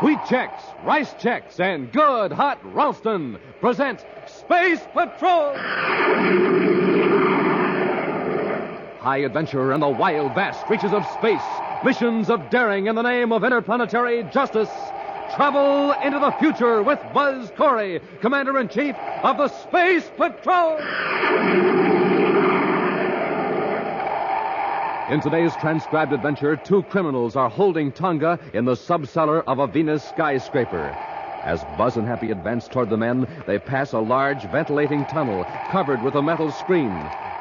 Wheat Chex, Rice Chex, and Good Hot Ralston present Space Patrol! High adventure in the wild, vast reaches of space. Missions of daring in the name of interplanetary justice. Travel into the future with Buzz Corey, Commander-in-Chief of the Space Patrol! In today's transcribed adventure, two criminals are holding Tonga in the subcellar of a Venus skyscraper. As Buzz and Happy advance toward the men, they pass a large ventilating tunnel covered with a metal screen.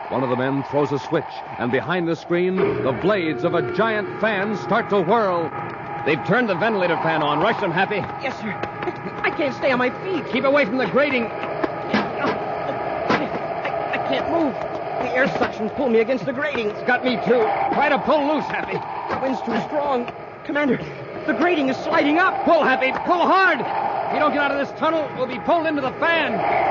One of the men throws a switch, and behind the screen, the blades of a giant fan start to whirl. They've turned the ventilator fan on. Rush them, Happy. Yes, sir. I can't stay on my feet. Keep away from the grating. I can't move. The air suction's pulled me against the grating. It's got me, too. Try to pull loose, Happy. The wind's too strong. Commander, the grating is sliding up. Pull, Happy. Pull hard. If you don't get out of this tunnel, we'll be pulled into the fan.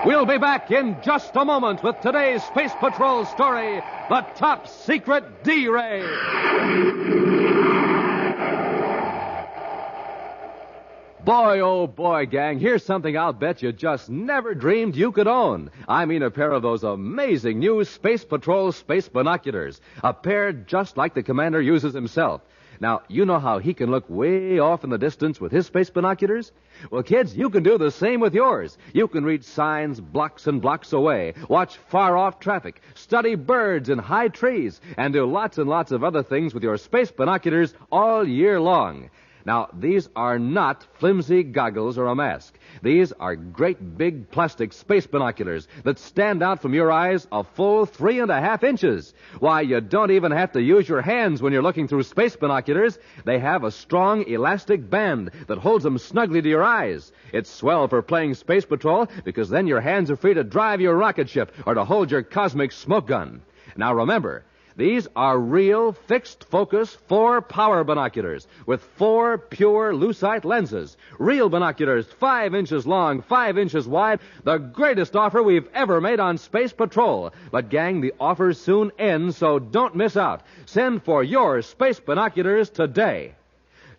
We'll be back in just a moment with today's Space Patrol story, The Top Secret D-Ray. Boy, oh boy, gang, here's something I'll bet you just never dreamed you could own. I mean a pair of those amazing new Space Patrol space binoculars. A pair just like the Commander uses himself. Now, you know how he can look way off in the distance with his space binoculars? Well, kids, you can do the same with yours. You can read signs blocks and blocks away, watch far-off traffic, study birds in high trees, and do lots and lots of other things with your space binoculars all year long. Now, these are not flimsy goggles or a mask. These are great big plastic space binoculars that stand out from your eyes a full 3.5 inches. Why, you don't even have to use your hands when you're looking through space binoculars. They have a strong elastic band that holds them snugly to your eyes. It's swell for playing Space Patrol because then your hands are free to drive your rocket ship or to hold your cosmic smoke gun. Now, remember, these are real fixed-focus 4-power binoculars with 4 pure lucite lenses. Real binoculars 5 inches long, 5 inches wide. The greatest offer we've ever made on Space Patrol. But, gang, the offer soon ends, so don't miss out. Send for your space binoculars today.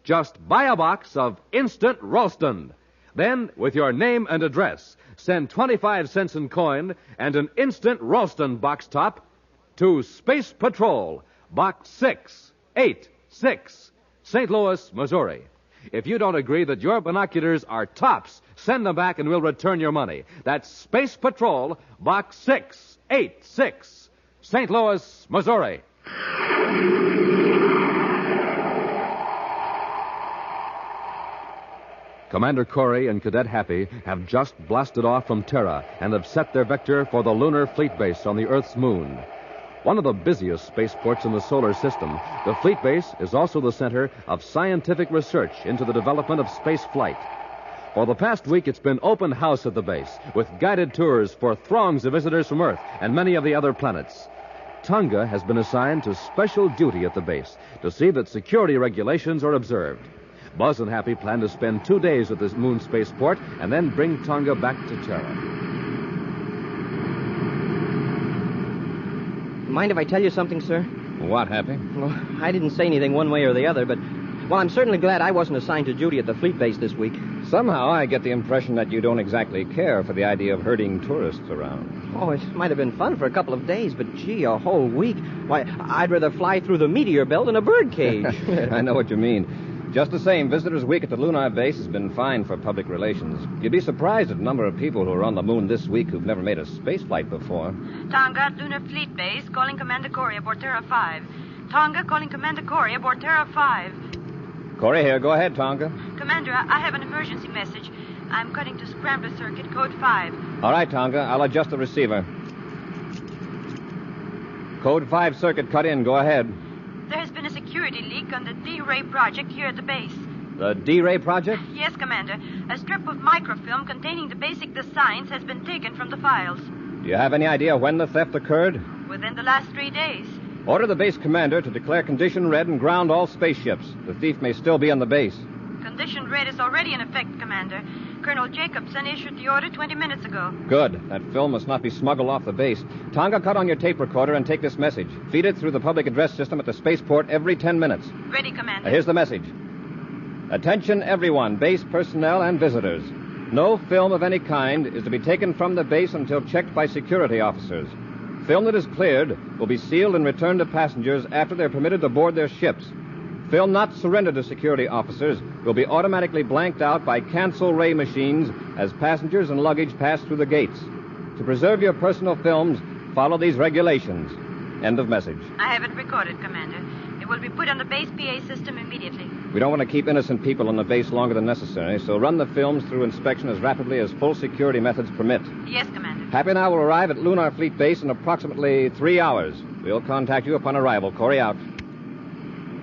Just buy a box of Instant Ralston. Then, with your name and address, send 25 cents in coin and an Instant Ralston box top to Space Patrol, Box 686, St. Louis, Missouri. If you don't agree that your binoculars are tops, send them back and we'll return your money. That's Space Patrol, Box 686, St. Louis, Missouri. Commander Corey and Cadet Happy have just blasted off from Terra and have set their vector for the lunar fleet base on the Earth's moon. One of the busiest spaceports in the solar system, the fleet base is also the center of scientific research into the development of space flight. For the past week, it's been open house at the base, with guided tours for throngs of visitors from Earth and many of the other planets. Tonga has been assigned to special duty at the base to see that security regulations are observed. Buzz and Happy plan to spend 2 days at this moon spaceport and then bring Tonga back to Terra. Mind if I tell you something, sir? What, Happy? Well, I didn't say anything one way or the other, but, well, I'm certainly glad I wasn't assigned to duty at the fleet base this week. Somehow I get the impression that you don't exactly care for the idea of herding tourists around. Oh, it might have been fun for a couple of days, but, gee, a whole week. Why, I'd rather fly through the meteor belt in a birdcage. I know what you mean. Just the same, Visitors Week at the lunar base has been fine for public relations. You'd be surprised at the number of people who are on the moon this week who've never made a space flight before. Tonga, Lunar Fleet Base, calling Commander Corey aboard Terra 5. Tonga, calling Commander Corey aboard Terra 5. Corey here. Go ahead, Tonga. Commander, I have an emergency message. I'm cutting to Scrambler Circuit, code 5. All right, Tonga. I'll adjust the receiver. Code 5 circuit cut in. Go ahead. There has been a security leak on the D-Ray project here at the base. The D-Ray project? Yes, Commander. A strip of microfilm containing the basic designs has been taken from the files. Do you have any idea when the theft occurred? Within the last 3 days. Order the base commander to declare condition red and ground all spaceships. The thief may still be on the base. Condition red is already in effect, Commander. Colonel Jacobson issued the order 20 minutes ago. Good. That film must not be smuggled off the base. Tonga, cut on your tape recorder and take this message. Feed it through the public address system at the spaceport every 10 minutes. Ready, Commander. Here's the message. Attention, everyone, base personnel and visitors. No film of any kind is to be taken from the base until checked by security officers. Film that is cleared will be sealed and returned to passengers after they're permitted to board their ships. Film not surrendered to security officers will be automatically blanked out by cancel ray machines as passengers and luggage pass through the gates. To preserve your personal films, follow these regulations. End of message. I have it recorded, Commander. It will be put on the base PA system immediately. We don't want to keep innocent people on the base longer than necessary, so run the films through inspection as rapidly as full security methods permit. Yes, Commander. Happy and I will arrive at Lunar Fleet Base in approximately 3 hours. We'll contact you upon arrival. Corey out.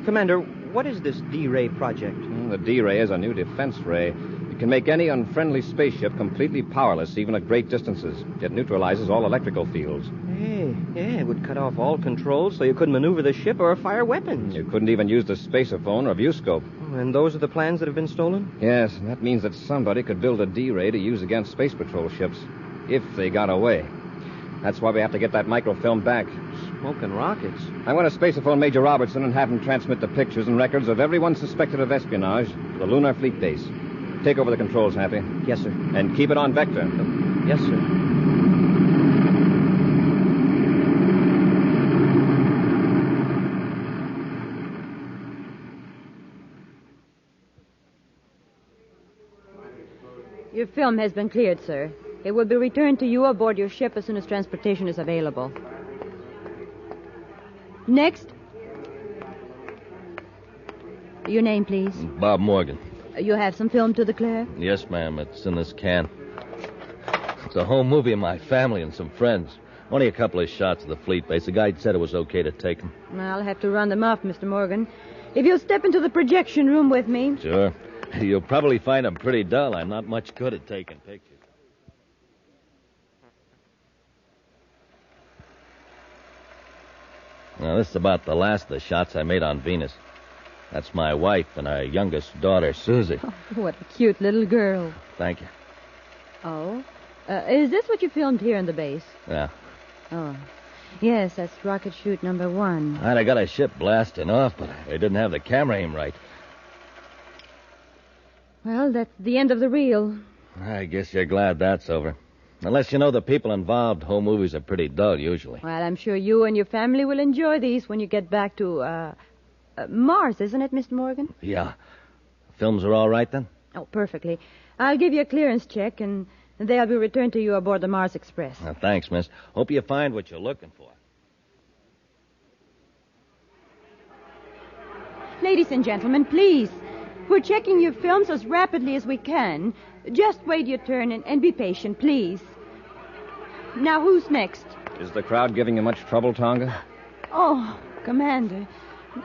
Commander, what is this D-Ray project? The D-Ray is a new defense ray. It can make any unfriendly spaceship completely powerless, even at great distances. It neutralizes all electrical fields. It would cut off all controls so you couldn't maneuver the ship or fire weapons. You couldn't even use the spacerphone or viewscope. And those are the plans that have been stolen? Yes, and that means that somebody could build a D-Ray to use against Space Patrol ships, if they got away. That's why we have to get that microfilm back. Smoking rockets. I want to spaceophone Major Robertson and have him transmit the pictures and records of everyone suspected of espionage to the Lunar Fleet Base. Take over the controls, Happy. Yes, sir. And keep it on vector. Yes, sir. Your film has been cleared, sir. It will be returned to you aboard your ship as soon as transportation is available. Next. Your name, please. Bob Morgan. You have some film to declare? Yes, ma'am. It's in this can. It's a home movie of my family and some friends. Only a couple of shots of the fleet base. The guide said it was okay to take them. I'll have to run them off, Mr. Morgan. If you'll step into the projection room with me. Sure. You'll probably find them pretty dull. I'm not much good at taking pictures. Now, this is about the last of the shots I made on Venus. That's my wife and our youngest daughter, Susie. Oh, what a cute little girl. Thank you. Oh? Is this what you filmed here in the base? Yeah. Oh. Yes, that's rocket chute number 1. I'd have got a ship blasting off, but they didn't have the camera aim right. Well, that's the end of the reel. I guess you're glad that's over. Unless you know the people involved, home movies are pretty dull, usually. Well, I'm sure you and your family will enjoy these when you get back to, Mars, isn't it, Mr. Morgan? Yeah. Films are all right, then? Oh, perfectly. I'll give you a clearance check, and they'll be returned to you aboard the Mars Express. Thanks, miss. Hope you find what you're looking for. Ladies and gentlemen, please. We're checking your films as rapidly as we can. Just wait your turn and be patient, please. Now, who's next? Is the crowd giving you much trouble, Tonga? Oh, Commander.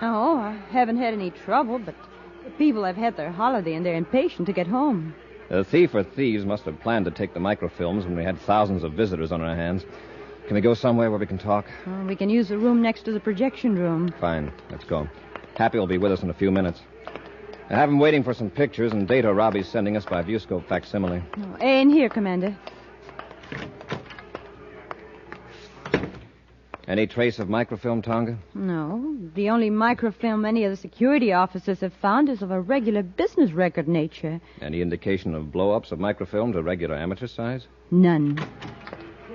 No, I haven't had any trouble, but the people have had their holiday and they're impatient to get home. The thief or thieves must have planned to take the microfilms when we had thousands of visitors on our hands. Can we go somewhere where we can talk? Oh, we can use the room next to the projection room. Fine. Let's go. Happy will be with us in a few minutes. I have him waiting for some pictures and data Robbie's sending us by viewscope facsimile. Oh, in here, Commander. Any trace of microfilm, Tonga? No. The only microfilm any of the security officers have found is of a regular business record nature. Any indication of blow-ups of microfilm to regular amateur size? None.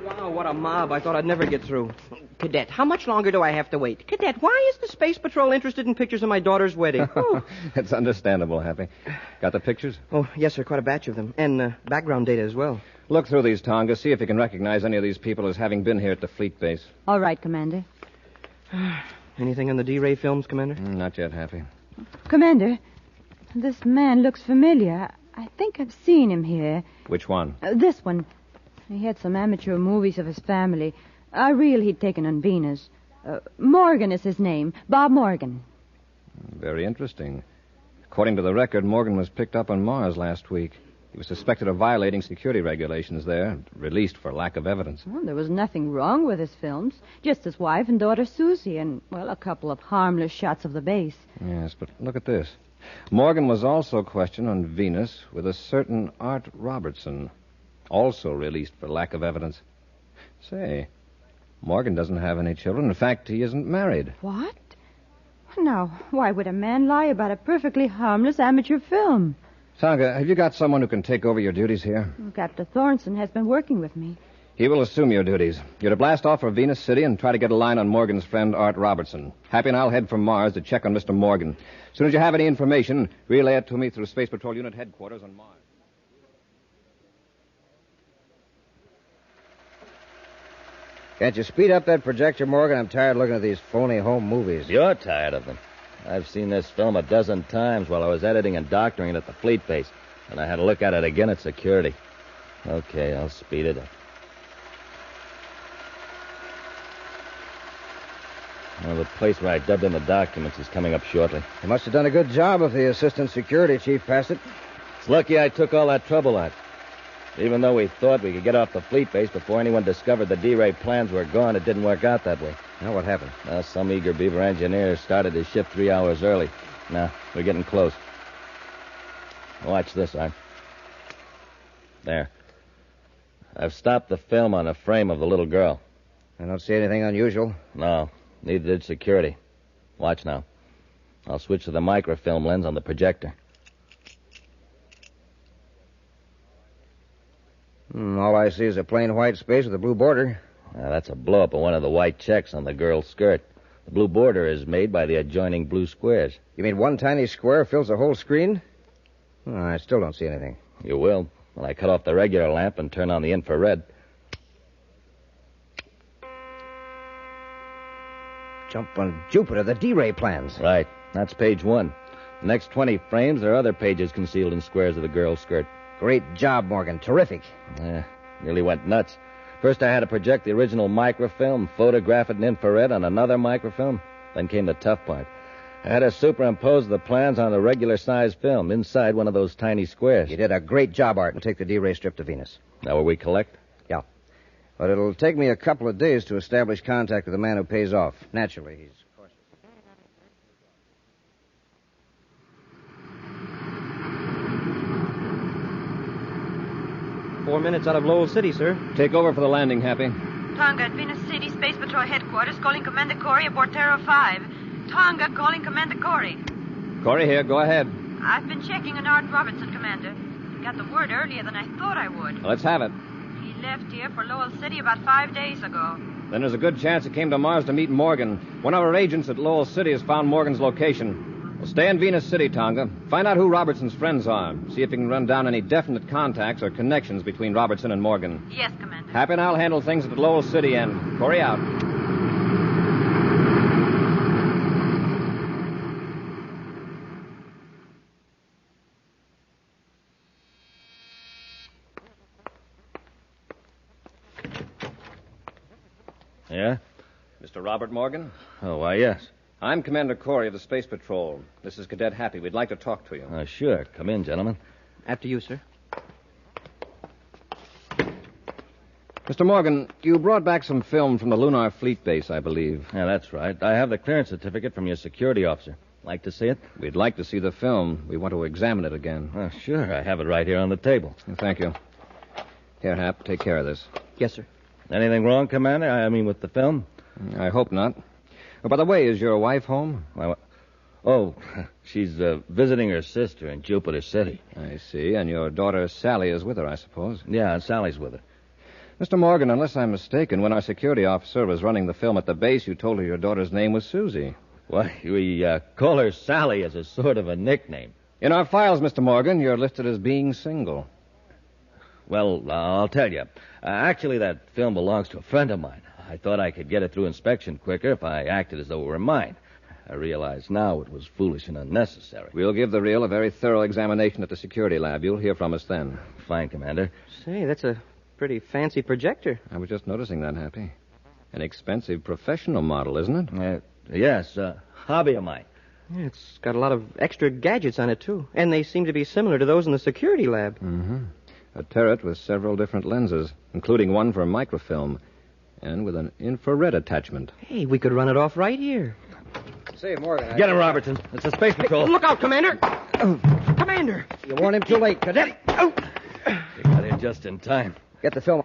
Wow, what a mob. I thought I'd never get through. Cadet, how much longer do I have to wait? Cadet, why is the Space Patrol interested in pictures of my daughter's wedding? Oh. It's understandable, Happy. Got the pictures? Oh, yes, sir, quite a batch of them. And background data as well. Look through these, Tonga. See if you can recognize any of these people as having been here at the fleet base. All right, Commander. Anything on the D-Ray films, Commander? Not yet, Happy. Commander, this man looks familiar. I think I've seen him here. Which one? This one. He had some amateur movies of his family. A reel he'd taken on Venus. Morgan is his name. Bob Morgan. Very interesting. According to the record, Morgan was picked up on Mars last week. He was suspected of violating security regulations there, released for lack of evidence. Well, there was nothing wrong with his films. Just his wife and daughter Susie and, well, a couple of harmless shots of the base. Yes, but look at this. Morgan was also questioned on Venus with a certain Art Robertson, also released for lack of evidence. Say, Morgan doesn't have any children. In fact, he isn't married. What? Now, why would a man lie about a perfectly harmless amateur film? Tonga, have you got someone who can take over your duties here? Captain Thornton has been working with me. He will assume your duties. You're to blast off for Venus City and try to get a line on Morgan's friend, Art Robertson. Happy and I'll head for Mars to check on Mr. Morgan. As soon as you have any information, relay it to me through Space Patrol Unit Headquarters on Mars. Can't you speed up that projector, Morgan? I'm tired looking at these phony home movies. You're tired of them. I've seen this film a dozen times while I was editing and doctoring it at the fleet base, and I had to look at it again at security. Okay, I'll speed it up. Well, the place where I dubbed in the documents is coming up shortly. You must have done a good job if the assistant security chief passed it. It's lucky I took all that trouble out. Even though we thought we could get off the fleet base before anyone discovered the D-Ray plans were gone, it didn't work out that way. Now, what happened? Some eager beaver engineer started his shift 3 hours early. Now, we're getting close. Watch this, Art. There. I've stopped the film on the frame of the little girl. I don't see anything unusual. No, neither did security. Watch now. I'll switch to the microfilm lens on the projector. All I see is a plain white space with a blue border. That's a blow-up of one of the white checks on the girl's skirt. The blue border is made by the adjoining blue squares. You mean one tiny square fills the whole screen? I still don't see anything. You will, when I cut off the regular lamp and turn on the infrared. Jump on Jupiter, the D-Ray plans. Right. That's page 1. The next 20 frames, there are other pages concealed in squares of the girl's skirt. Great job, Morgan. Terrific. Nearly went nuts. First, I had to project the original microfilm, photograph it in infrared on another microfilm. Then came the tough part. I had to superimpose the plans on a regular-sized film inside one of those tiny squares. You did a great job, Art. We'll take the D-Ray strip to Venus. Now where we collect? Yeah. But it'll take me a couple of days to establish contact with the man who pays off. Naturally, he's... 4 minutes out of Lowell City, sir. Take over for the landing, Happy. Tonga at Venus City Space Patrol Headquarters calling Commander Corey aboard Terra 5. Tonga calling Commander Corey. Corey here. Go ahead. I've been checking on Art Robertson, Commander. Got the word earlier than I thought I would. Let's have it. He left here for Lowell City about 5 days ago. Then there's a good chance he came to Mars to meet Morgan. One of our agents at Lowell City has found Morgan's location. Well, stay in Venus City, Tonga. Find out who Robertson's friends are. See if you can run down any definite contacts or connections between Robertson and Morgan. Yes, Commander. Happy and I'll handle things at Lowell City, and Corey out. Yeah? Mr. Robert Morgan? Oh, why, yes. I'm Commander Corey of the Space Patrol. This is Cadet Happy. We'd like to talk to you. Sure. Come in, gentlemen. After you, sir. Mr. Morgan, you brought back some film from the Lunar Fleet Base, I believe. Yeah, that's right. I have the clearance certificate from your security officer. Like to see it? We'd like to see the film. We want to examine it again. Sure. I have it right here on the table. Thank you. Here, Hap, take care of this. Yes, sir. Anything wrong, Commander? I mean, with the film? I hope not. Oh, by the way, is your wife home? She's visiting her sister in Jupiter City. I see. And your daughter Sally is with her, I suppose. Yeah, and Sally's with her. Mr. Morgan, unless I'm mistaken, when our security officer was running the film at the base, you told her your daughter's name was Susie. Why, we call her Sally as a sort of a nickname. In our files, Mr. Morgan, you're listed as being single. Well, I'll tell you. Actually, that film belongs to a friend of mine. I thought I could get it through inspection quicker if I acted as though it were mine. I realize now it was foolish and unnecessary. We'll give the reel a very thorough examination at the security lab. You'll hear from us then. Fine, Commander. Say, that's a pretty fancy projector. I was just noticing that, Happy. An expensive professional model, isn't it? Yes, hobby of mine. Yeah, it's got a lot of extra gadgets on it, too. And they seem to be similar to those in the security lab. Mm-hmm. A turret with several different lenses, including one for microfilm, and with an infrared attachment. Hey, we could run it off right here. Say, Morgan. Get him, Robertson. It's the Space Patrol. Look out, Commander! Commander! You warned him too late, Cadet. You got here just in time. Get the film.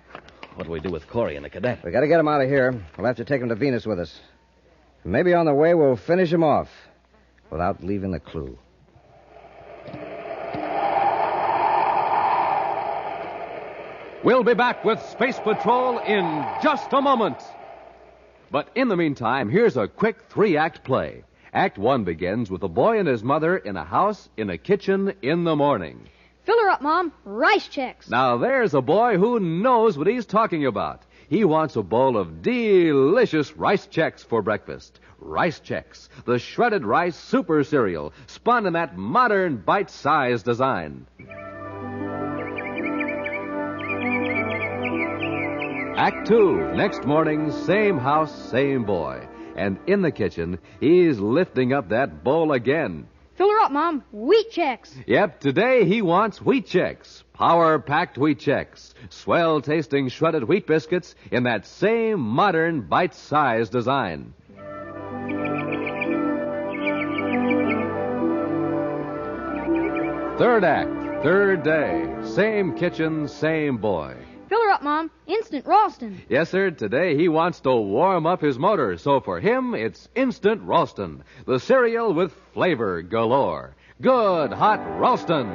What do we do with Corey and the cadet? We got to get him out of here. We'll have to take him to Venus with us. Maybe on the way we'll finish him off without leaving a clue. We'll be back with Space Patrol in just a moment. But in the meantime, here's a quick 3-act play. Act 1 begins with a boy and his mother in a house in a kitchen in the morning. Fill her up, Mom. Rice checks. Now there's a boy who knows what he's talking about. He wants a bowl of delicious rice checks for breakfast. Rice Chex, the shredded rice super cereal, spun in that modern bite-sized design. Act 2, next morning, same house, same boy. And in the kitchen, he's lifting up that bowl again. Fill her up, Mom. Wheat checks. Yep, today he wants Wheat Chex. Power-packed Wheat Chex. Swell-tasting shredded wheat biscuits in that same modern bite-sized design. Third act, third day. Same kitchen, same boy. Fill her up, Mom. Instant Ralston. Yes, sir. Today he wants to warm up his motor, so for him it's Instant Ralston, the cereal with flavor galore. Good hot Ralston.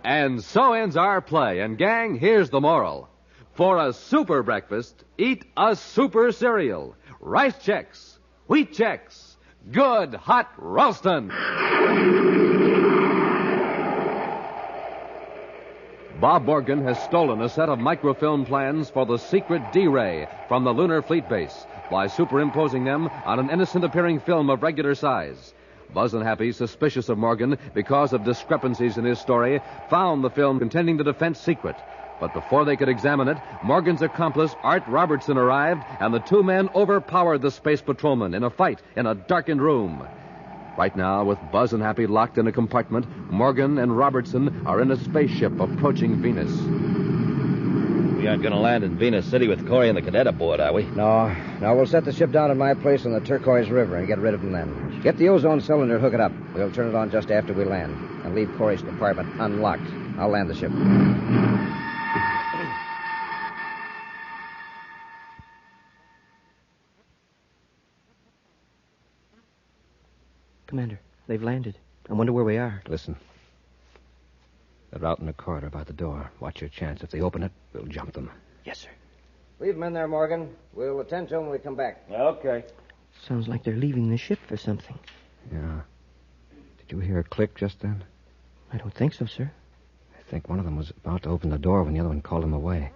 And so ends our play. And gang, here's the moral. For a super breakfast, eat a super cereal. Rice Chex, Wheat Chex, good hot Ralston. Bob Morgan has stolen a set of microfilm plans for the secret D-Ray from the Lunar Fleet Base by superimposing them on an innocent-appearing film of regular size. Buzz and Happy, suspicious of Morgan because of discrepancies in his story, found the film containing the defense secret. But before they could examine it, Morgan's accomplice, Art Robertson, arrived, and the two men overpowered the space patrolman in a fight in a darkened room. Right now, with Buzz and Happy locked in a compartment, Morgan and Robertson are in a spaceship approaching Venus. We aren't going to land in Venus City with Corey and the cadet aboard, are we? No, we'll set the ship down at my place on the Turquoise River and get rid of them then. Get the ozone cylinder, hook it up. We'll turn it on just after we land. And leave Corey's compartment unlocked. I'll land the ship. Commander, they've landed. I wonder where we are. Listen. They're out in the corridor by the door. Watch your chance. If they open it, we'll jump them. Yes, sir. Leave them in there, Morgan. We'll attend to them when we come back. Okay. Sounds like they're leaving the ship for something. Yeah. Did you hear a click just then? I don't think so, sir. I think one of them was about to open the door when the other one called him away.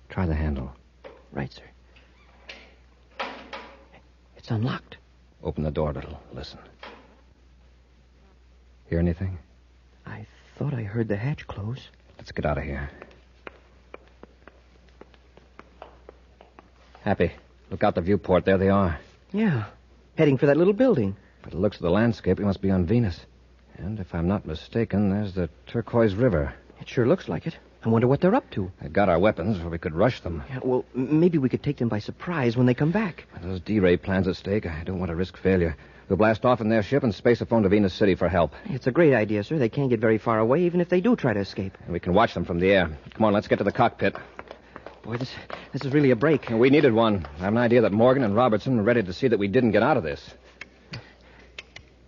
Try the handle. Right, sir. It's unlocked. Open the door a little. Listen. Hear anything? I thought I heard the hatch close. Let's get out of here. Happy. Look out the viewport. There they are. Yeah. Heading for that little building. By the looks of the landscape, we must be on Venus. And if I'm not mistaken, there's the Turquoise River. It sure looks like it. I wonder what they're up to. They got our weapons, or we could rush them. Yeah, well, maybe we could take them by surprise when they come back. With those D-Ray plans at stake, I don't want to risk failure. We'll blast off in their ship and space a phone to Venus City for help. It's a great idea, sir. They can't get very far away, even if they do try to escape. And we can watch them from the air. Come on, let's get to the cockpit. Boy, this is really a break. We needed one. I have an idea that Morgan and Robertson were ready to see that we didn't get out of this.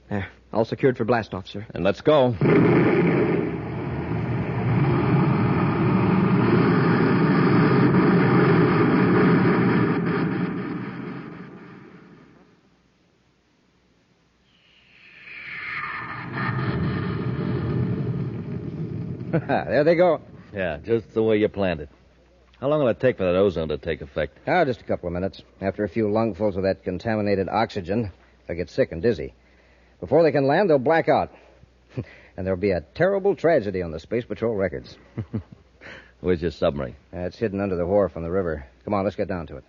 There. All secured for blastoff, sir. And let's go. There they go. Yeah, just the way you planned it. How long will it take for that ozone to take effect? Just a couple of minutes. After a few lungfuls of that contaminated oxygen, they'll get sick and dizzy. Before they can land, they'll black out. And there'll be a terrible tragedy on the Space Patrol records. Where's your submarine? It's hidden under the wharf on the river. Come on, let's get down to it.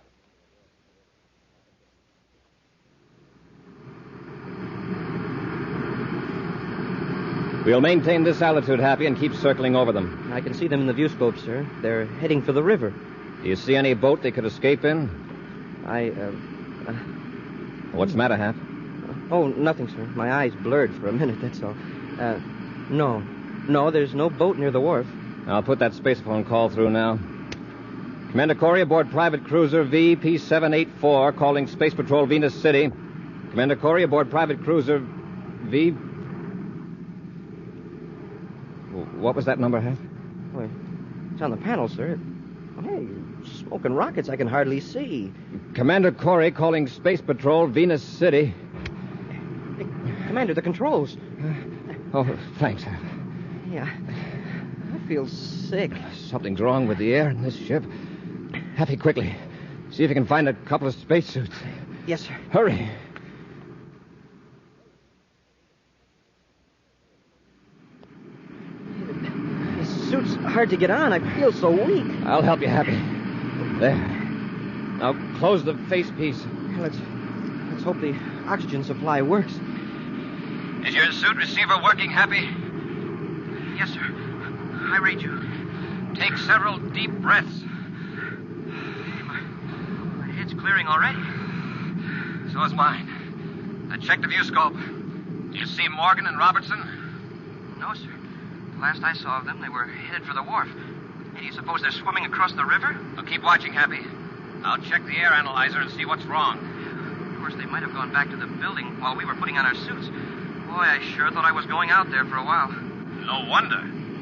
We'll maintain this altitude, Happy, and keep circling over them. I can see them in the viewscope, sir. They're heading for the river. Do you see any boat they could escape in? What's the matter, Hap? Oh, nothing, sir. My eyes blurred for a minute, that's all. No. No, there's no boat near the wharf. I'll put that spacephone call through now. Commander Corey aboard private cruiser VP-784 calling Space Patrol Venus City. Commander Corey aboard private cruiser V... What was that number, Hap? Wait, it's on the panel, sir. Hey, smoking rockets I can hardly see. Commander Corey calling Space Patrol Venus City. Hey, Commander, the controls. Oh, thanks, Hap. Yeah, I feel sick. Something's wrong with the air in this ship. Happy, quickly. See if you can find a couple of spacesuits. Yes, sir. Hurry. This suit's hard to get on. I feel so weak. I'll help you, Happy. There. Now close the facepiece. Let's hope the oxygen supply works. Is your suit receiver working, Happy? Yes, sir. I read you. Take several deep breaths. My head's clearing already. So is mine. I checked the view scope. Do you see Morgan and Robertson? No, sir. The last I saw of them, they were headed for the wharf. Hey, do you suppose they're swimming across the river? Well, keep watching, Happy. I'll check the air analyzer and see what's wrong. Of course, they might have gone back to the building while we were putting on our suits. Boy, I sure thought I was going out there for a while. No wonder.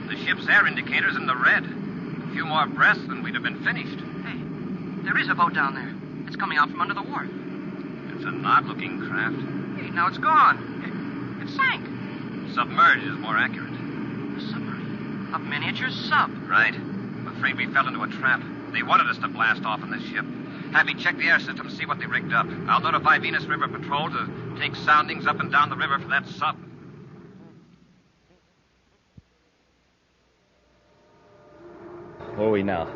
The ship's air indicator's in the red. A few more breaths and we'd have been finished. Hey, there is a boat down there. It's coming out from under the wharf. It's an odd-looking craft. Hey, now it's gone. It sank. Submerged is more accurate. A submarine. A miniature sub. Right. I'm afraid we fell into a trap. They wanted us to blast off in this ship. Happy, check the air system and see what they rigged up. I'll notify Venus River Patrol to take soundings up and down the river for that sub. Where are we now?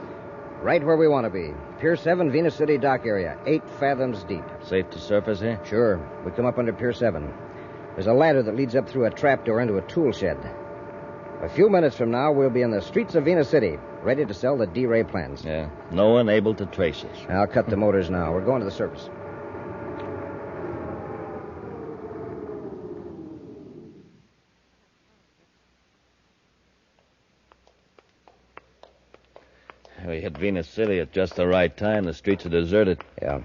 Right where we want to be. Pier 7, Venus City dock area. 8 fathoms deep. Safe to surface here? Sure. We come up under Pier 7. There's a ladder that leads up through a trapdoor into a tool shed. A few minutes from now, we'll be in the streets of Venus City, ready to sell the D-Ray plans. Yeah. No one able to trace us. I'll cut the motors now. We're going to the surface. We hit Venus City at just the right time. The streets are deserted. Yeah.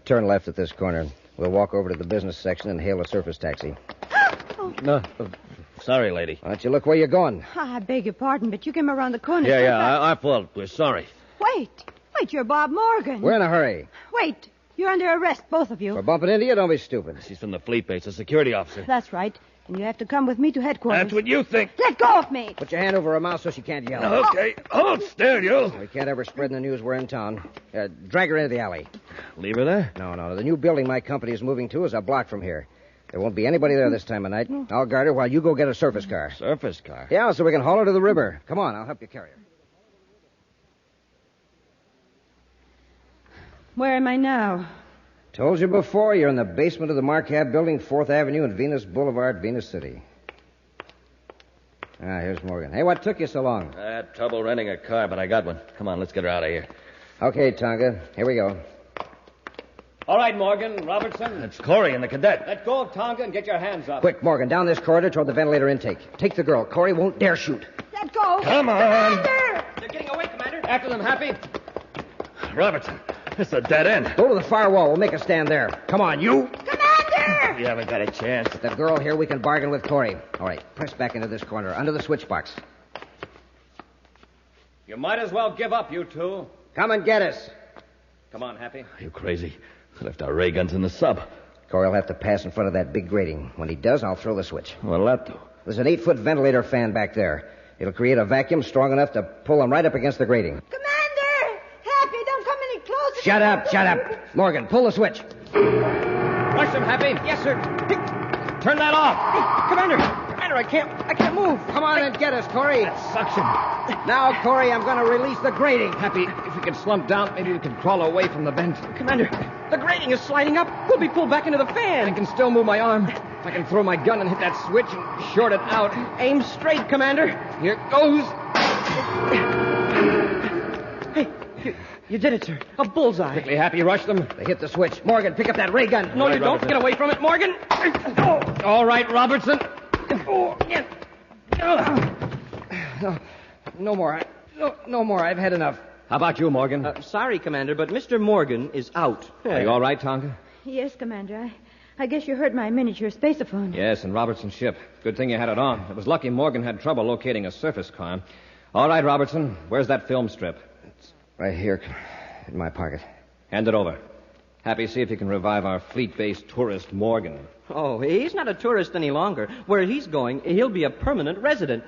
Turn left at this corner. We'll walk over to the business section and hail a surface taxi. No. Sorry, lady. Why don't you look where you're going? I beg your pardon, but you came around the corner. Yeah, our fault. We're sorry. Wait, you're Bob Morgan. We're in a hurry. Wait, you're under arrest, both of you. We're bumping into you? Don't be stupid. She's from the fleet base, a security officer. That's right. And you have to come with me to headquarters. That's what you think. Let go of me. Put your hand over her mouth so she can't yell. Okay. Hold still, you. We can't ever spread in the news we're in town. Drag her into the alley. Leave her there? No. The new building my company is moving to is a block from here. There won't be anybody there this time of night. I'll guard her while you go get a surface car. Surface car? Yeah, so we can haul her to the river. Come on, I'll help you carry her. Where am I now? Told you before, you're in the basement of the Marcab building, 4th Avenue and Venus Boulevard, Venus City. Here's Morgan. Hey, what took you so long? I had trouble renting a car, but I got one. Come on, let's get her out of here. Okay, Tonga. Here we go. All right, Morgan, Robertson. It's Corey and the cadet. Let go of Tonga and get your hands up. Quick, Morgan, down this corridor toward the ventilator intake. Take the girl. Corey won't dare shoot. Let go. Come on. Commander! They're getting away, Commander. After them, Happy. Robertson, it's a dead end. Go to the far wall. We'll make a stand there. Come on, you. Commander! You haven't got a chance. With the girl here, we can bargain with Corey. All right, press back into this corner, under the switch box. You might as well give up, you two. Come and get us. Come on, Happy. Are you crazy? We left our ray guns in the sub. Corey will have to pass in front of that big grating. When he does, I'll throw the switch. What'll that do? There's an 8-foot ventilator fan back there. It'll create a vacuum strong enough to pull them right up against the grating. Commander! Happy, don't come any closer. Shut up. Morgan, pull the switch. Rush them, Happy. Yes, sir. Hey, Turn that off. Commander, I can't move. Come on and get us, Corey. Suction. Now, Corey, I'm going to release the grating. Happy, if we could slump down, maybe we could crawl away from the vent. Commander, the grating is sliding up. We'll be pulled back into the fan. I can still move my arm. I can throw my gun and hit that switch and short it out. Aim straight, Commander. Here goes. Hey, You did it, sir. A bullseye. Quickly, Happy, rush them. They hit the switch. Morgan, pick up that ray gun. No, Right, you don't. Robertson. Get away from it, Morgan. All right, Robertson. No more. No more. I've had enough. How about you, Morgan? Sorry, Commander, but Mr. Morgan is out. Are you all right, Tonga? Yes, Commander. I guess you heard my miniature spaceophone. Yes, and Robertson's ship. Good thing you had it on. It was lucky Morgan had trouble locating a surface car. All right, Robertson, where's that film strip? It's right here in my pocket. Hand it over. Happy, see if you can revive our fleet-based tourist, Morgan. Oh, he's not a tourist any longer. Where he's going, he'll be a permanent resident.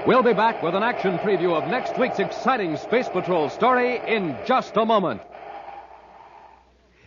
We'll be back with an action preview of next week's exciting Space Patrol story in just a moment.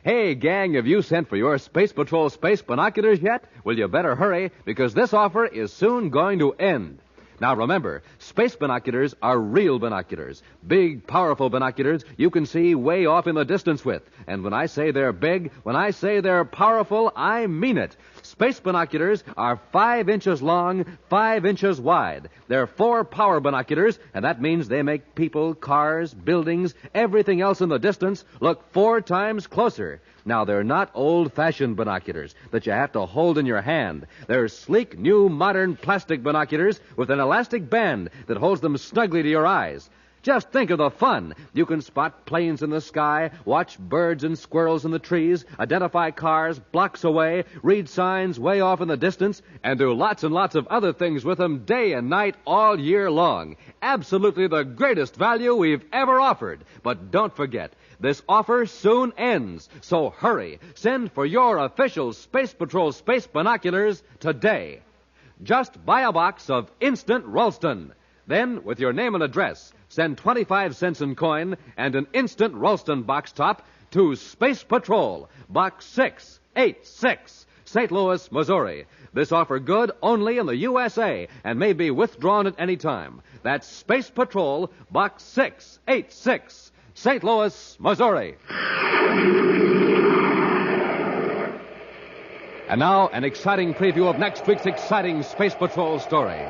Hey, gang, have you sent for your Space Patrol space binoculars yet? Well, you better hurry, because this offer is soon going to end. Now, remember, space binoculars are real binoculars. Big, powerful binoculars you can see way off in the distance with. And when I say they're big, when I say they're powerful, I mean it. Space binoculars are 5 inches long, 5 inches wide. They're 4 power binoculars, and that means they make people, cars, buildings, everything else in the distance look 4 times closer. Now, they're not old-fashioned binoculars that you have to hold in your hand. They're sleek, new, modern plastic binoculars with an elastic band that holds them snugly to your eyes. Just think of the fun. You can spot planes in the sky, watch birds and squirrels in the trees, identify cars blocks away, read signs way off in the distance, and do lots and lots of other things with them day and night all year long. Absolutely the greatest value we've ever offered. But don't forget, this offer soon ends. So hurry. Send for your official Space Patrol space binoculars today. Just buy a box of Instant Ralston. Then, with your name and address, send 25 cents in coin and an Instant Ralston box top to Space Patrol, Box 686, St. Louis, Missouri. This offer good only in the USA and may be withdrawn at any time. That's Space Patrol, Box 686, St. Louis, Missouri. And now, an exciting preview of next week's exciting Space Patrol story.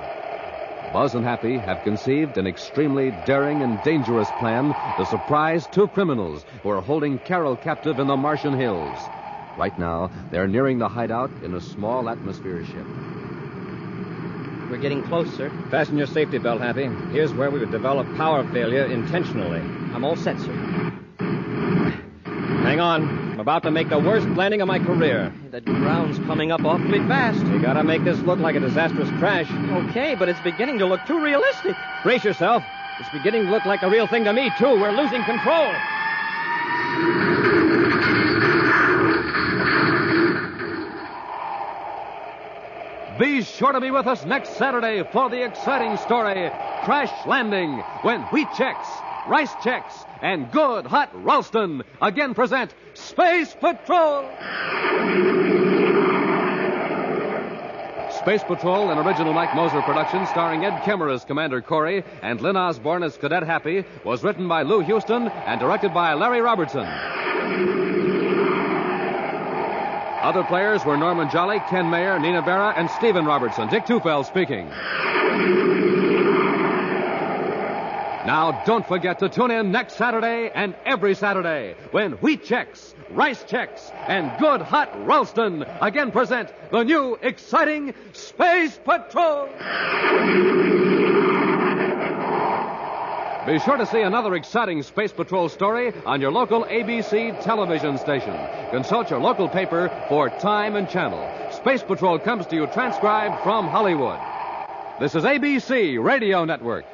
Buzz and Happy have conceived an extremely daring and dangerous plan to surprise 2 criminals who are holding Carol captive in the Martian hills. Right now, they're nearing the hideout in a small atmosphere ship. We're getting close, sir. Fasten your safety belt, Happy. Here's where we would develop power failure intentionally. I'm all set, sir. Hang on. I'm about to make the worst landing of my career. The ground's coming up awfully fast. You gotta make this look like a disastrous crash. Okay, but it's beginning to look too realistic. Brace yourself. It's beginning to look like a real thing to me, too. We're losing control. Be sure to be with us next Saturday for the exciting story, Crash Landing, when Wheat Chex, Rice Chex, and Good Hot Ralston again present Space Patrol. Space Patrol, an original Mike Moser production starring Ed Kemmer as Commander Corey and Lynn Osborne as Cadet Happy, was written by Lou Houston and directed by Larry Robertson. Other players were Norman Jolly, Ken Mayer, Nina Vera, and Stephen Robertson. Dick Tufeld speaking. Now, don't forget to tune in next Saturday and every Saturday when Wheat Chex, Rice Chex, and Good Hot Ralston again present the new, exciting Space Patrol. Be sure to see another exciting Space Patrol story on your local ABC television station. Consult your local paper for time and channel. Space Patrol comes to you transcribed from Hollywood. This is ABC Radio Network.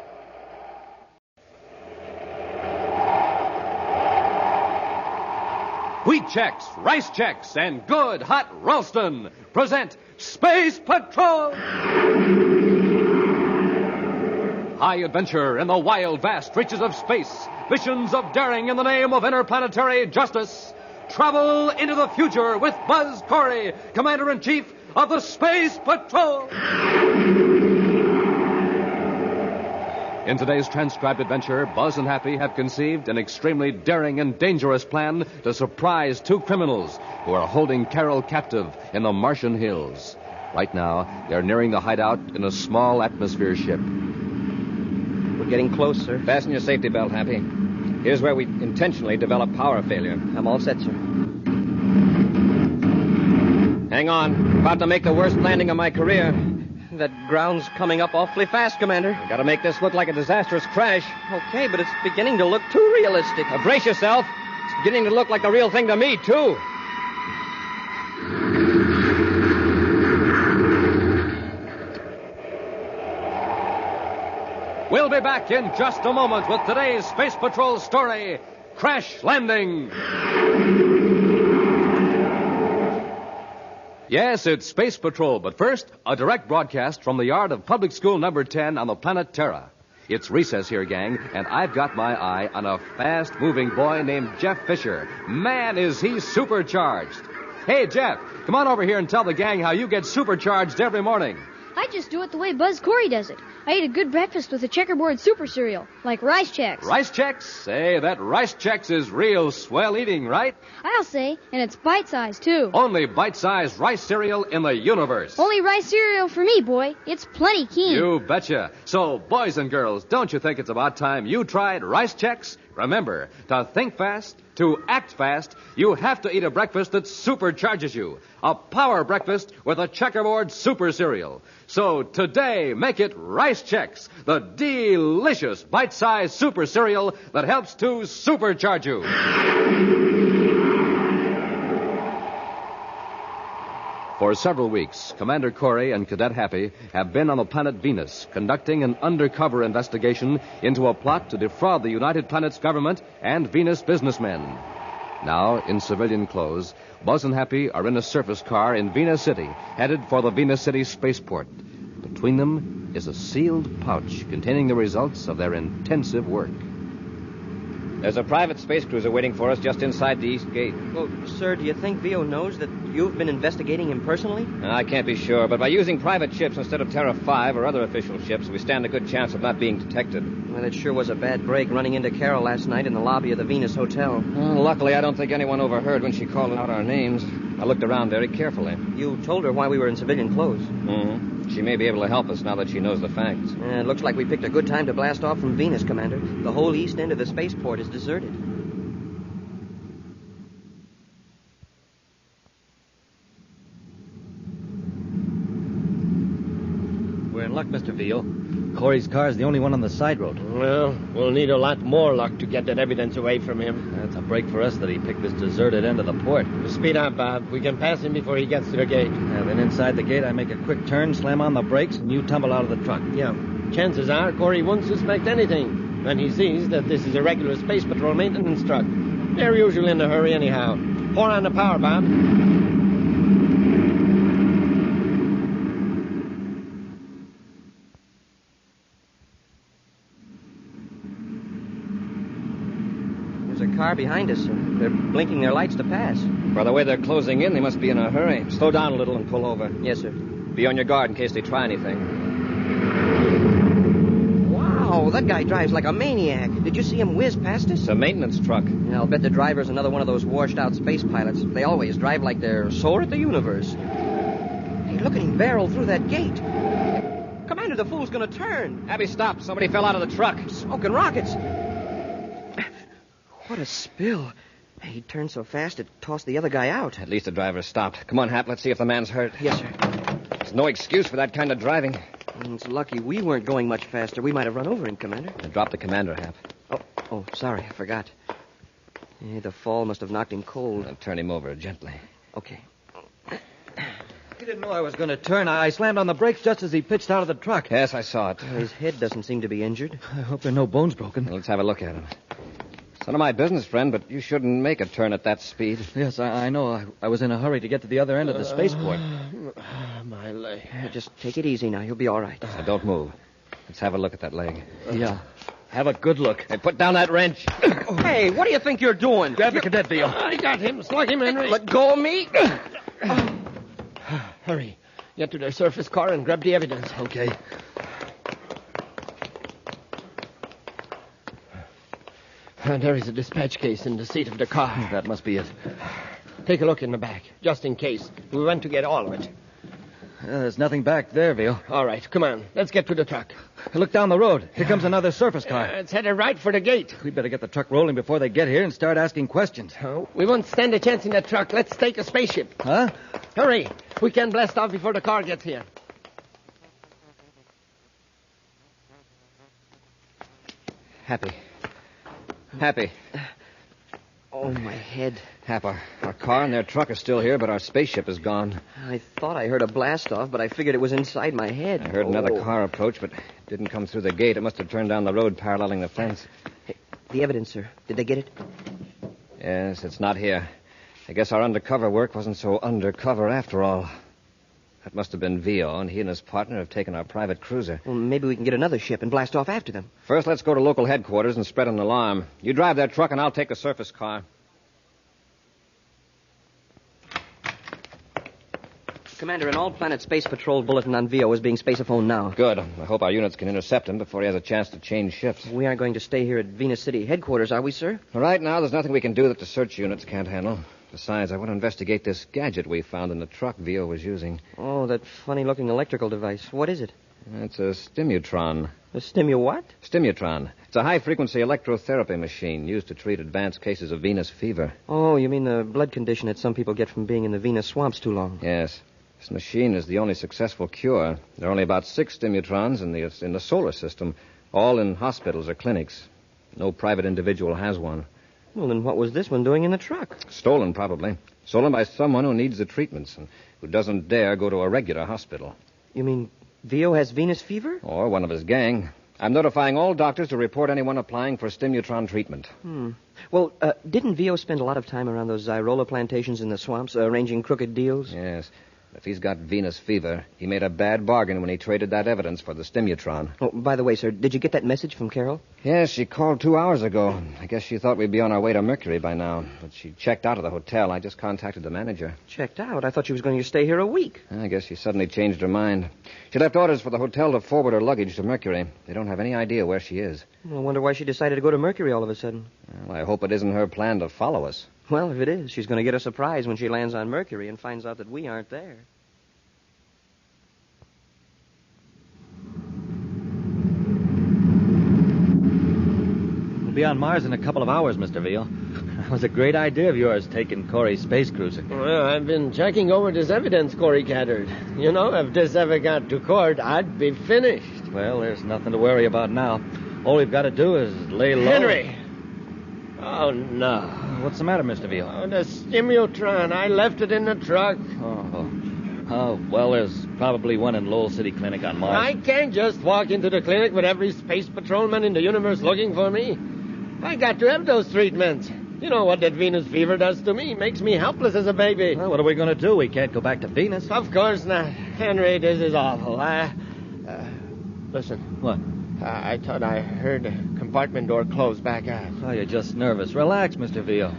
Wheat Chex, Rice Chex, and Good Hot Ralston present Space Patrol. High adventure in the wild, vast reaches of space. Missions of daring in the name of interplanetary justice. Travel into the future with Buzz Corey, Commander-in-Chief of the Space Patrol. In today's transcribed adventure, Buzz and Happy have conceived an extremely daring and dangerous plan to surprise 2 criminals who are holding Carol captive in the Martian hills. Right now, they're nearing the hideout in a small atmosphere ship. We're getting close, sir. Fasten your safety belt, Happy. Here's where we intentionally develop power failure. I'm all set, sir. Hang on. About to make the worst landing of my career. That ground's coming up awfully fast, Commander. Gotta make this look like a disastrous crash. Okay, but it's beginning to look too realistic. Now brace yourself. It's beginning to look like the real thing to me, too. We'll be back in just a moment with today's Space Patrol story, Crash Landing. Yes, it's Space Patrol, but first, a direct broadcast from the yard of Public School number 10 on the planet Terra. It's recess here, gang, and I've got my eye on a fast-moving boy named Jeff Fisher. Man, is he supercharged. Hey, Jeff, come on over here and tell the gang how you get supercharged every morning. I just do it the way Buzz Corey does it. I eat a good breakfast with a checkerboard super cereal, like Rice Chex. Rice Chex? Say, that Rice Chex is real swell eating, right? I'll say, and it's bite-sized, too. Only bite-sized rice cereal in the universe. Only rice cereal for me, boy. It's plenty keen. You betcha. So, boys and girls, don't you think it's about time you tried Rice Chex? Remember, to think fast, to act fast, you have to eat a breakfast that supercharges you. A power breakfast with a checkerboard super cereal. So today, make it Rice Chex, the delicious bite-sized super cereal that helps to supercharge you. For several weeks, Commander Corey and Cadet Happy have been on the planet Venus, conducting an undercover investigation into a plot to defraud the United Planets government and Venus businessmen. Now, in civilian clothes, Buzz and Happy are in a surface car in Venus City, headed for the Venus City spaceport. Between them is a sealed pouch containing the results of their intensive work. There's a private space cruiser waiting for us just inside the east gate. Well, sir, do you think Vio knows that you've been investigating him personally? I can't be sure, but by using private ships instead of Terra 5 or other official ships, we stand a good chance of not being detected. Well, it sure was a bad break running into Carol last night in the lobby of the Venus Hotel. Well, luckily, I don't think anyone overheard when she called out our names. I looked around very carefully. You told her why we were in civilian clothes. Mm-hmm. She may be able to help us now that she knows the facts. It looks like we picked a good time to blast off from Venus, Commander. The whole east end of the spaceport is deserted. We're in luck, Mr. Veal. Corey's car is the only one on the side road. Well, we'll need a lot more luck to get that evidence away from him. That's a break for us that he picked this deserted end of the port. Speed up, Bob. We can pass him before he gets to the gate. Then inside the gate, I make a quick turn, slam on the brakes, and you tumble out of the truck. Yeah. Chances are Corey won't suspect anything when he sees that this is a regular Space Patrol maintenance truck. They're usually in a hurry anyhow. Pour on the power, Bob. There's a car behind us, sir. They're blinking their lights to pass. By the way they're closing in, they must be in a hurry. Slow down a little and pull over. Yes, sir. Be on your guard in case they try anything. Wow, that guy drives like a maniac. Did you see him whiz past us? It's a maintenance truck. Yeah, I'll bet the driver's another one of those washed-out space pilots. They always drive like they're sore at the universe. Hey, look at him barrel through that gate. Commander, the fool's gonna turn. Abby, stop. Somebody fell out of the truck. Smoking rockets. What a spill. Hey, he turned so fast it tossed the other guy out. At least the driver stopped. Come on, Hap. Let's see if the man's hurt. Yes, sir. There's no excuse for that kind of driving. It's lucky we weren't going much faster. We might have run over him, Commander. Drop the commander, Hap. Oh, sorry. I forgot. Yeah, the fall must have knocked him cold. Turn him over gently. Okay. He didn't know I was going to turn. I slammed on the brakes just as he pitched out of the truck. Yes, I saw it. His head doesn't seem to be injured. I hope there are no bones broken. Let's have a look at him. It's none of my business, friend, but you shouldn't make a turn at that speed. Yes, I know. I was in a hurry to get to the other end of the spaceport. My leg. Just take it easy now. You'll be all right. Now, don't move. Let's have a look at that leg. Yeah. Have a good look. Hey, put down that wrench. Hey, what do you think you're doing? Grab the cadet Veal. I got him. Slug him, Henry. Let go of me. Hurry. Get to their surface car and grab the evidence. Okay. And there is a dispatch case in the seat of the car. That must be it. Take a look in the back, just in case. We want to get all of it. There's nothing back there, Veal. All right, come on. Let's get to the truck. Look down the road. Here comes another surface car. It's headed right for the gate. We better get the truck rolling before they get here and start asking questions. Oh, we won't stand a chance in that truck. Let's take a spaceship. Huh? Hurry. We can blast off before the car gets here. Happy. Happy. Oh, my head. Hap, our car and their truck are still here, but our spaceship is gone. I thought I heard a blast off, but I figured it was inside my head. I heard another car approach, but it didn't come through the gate. It must have turned down the road paralleling the fence. Hey, the evidence, sir. Did they get it? Yes, it's not here. I guess our undercover work wasn't so undercover after all. That must have been Vio, and he and his partner have taken our private cruiser. Well, maybe we can get another ship and blast off after them. First, let's go to local headquarters and spread an alarm. You drive that truck, and I'll take the surface car. Commander, an all-planet space patrol bulletin on Vio is being spaceophoned now. Good. I hope our units can intercept him before he has a chance to change ships. We aren't going to stay here at Venus City headquarters, are we, sir? Right now, there's nothing we can do that the search units can't handle. Besides, I want to investigate this gadget we found in the truck Vio was using. Oh, that funny-looking electrical device. What is it? It's a Stimutron. A what? Stimutron. It's a high-frequency electrotherapy machine used to treat advanced cases of venous fever. Oh, you mean the blood condition that some people get from being in the Venus swamps too long? Yes. This machine is the only successful cure. There are only about 6 Stimutrons in the solar system, all in hospitals or clinics. No private individual has one. Well, then what was this one doing in the truck? Stolen, probably. Stolen by someone who needs the treatments and who doesn't dare go to a regular hospital. You mean Vio has Venus fever? Or one of his gang. I'm notifying all doctors to report anyone applying for Stimutron treatment. Well, didn't Vio spend a lot of time around those Zyrola plantations in the swamps, arranging crooked deals? Yes. If he's got venous fever, he made a bad bargain when he traded that evidence for the Stimutron. Oh, by the way, sir, did you get that message from Carol? Yes, she called 2 hours ago. I guess she thought we'd be on our way to Mercury by now. But she checked out of the hotel. I just contacted the manager. Checked out? I thought she was going to stay here a week. I guess she suddenly changed her mind. She left orders for the hotel to forward her luggage to Mercury. They don't have any idea where she is. I wonder why she decided to go to Mercury all of a sudden. Well, I hope it isn't her plan to follow us. Well, if it is, she's going to get a surprise when she lands on Mercury and finds out that we aren't there. Be on Mars in a couple of hours, Mr. Veal. That was a great idea of yours, taking Corey's space cruiser. Well, I've been checking over this evidence Corey gathered. You know, if this ever got to court, I'd be finished. Well, there's nothing to worry about now. All we've got to do is lay low. Henry! Oh, no. What's the matter, Mr. Veal? Oh, the Stimutron. I left it in the truck. Oh, well, there's probably one in Lowell City Clinic on Mars. I can't just walk into the clinic with every space patrolman in the universe looking for me. I got to have those treatments. You know what that Venus fever does to me. Makes me helpless as a baby. Well, what are we going to do? We can't go back to Venus. Of course not. Henry, this is awful. Listen. What? I thought I heard the compartment door close back out. Oh, you're just nervous. Relax, Mr. Veal.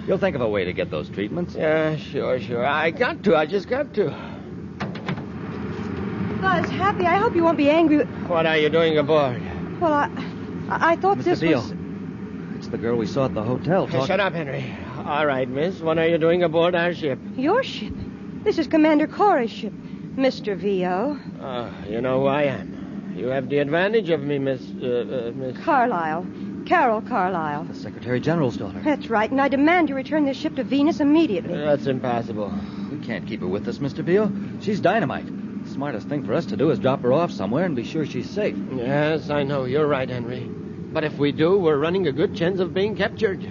You'll think of a way to get those treatments. Yeah, sure. I just got to. Buzz, Happy, I hope you won't be angry. What are you doing aboard? Well, I thought Mr. this Veal. was... It's the girl we saw at the hotel. Hey, shut up, Henry. All right, miss. What are you doing aboard our ship? Your ship. This is Commander Corey's ship, Mr. Vio. You know who I am. You have the advantage of me, Miss... Carlisle. Carol Carlisle. The Secretary General's daughter. That's right, and I demand you return this ship to Venus immediately. That's impossible. We can't keep her with us, Mr. Veal. She's dynamite. The smartest thing for us to do is drop her off somewhere and be sure she's safe. Yes, I know. You're right, Henry. But if we do, we're running a good chance of being captured.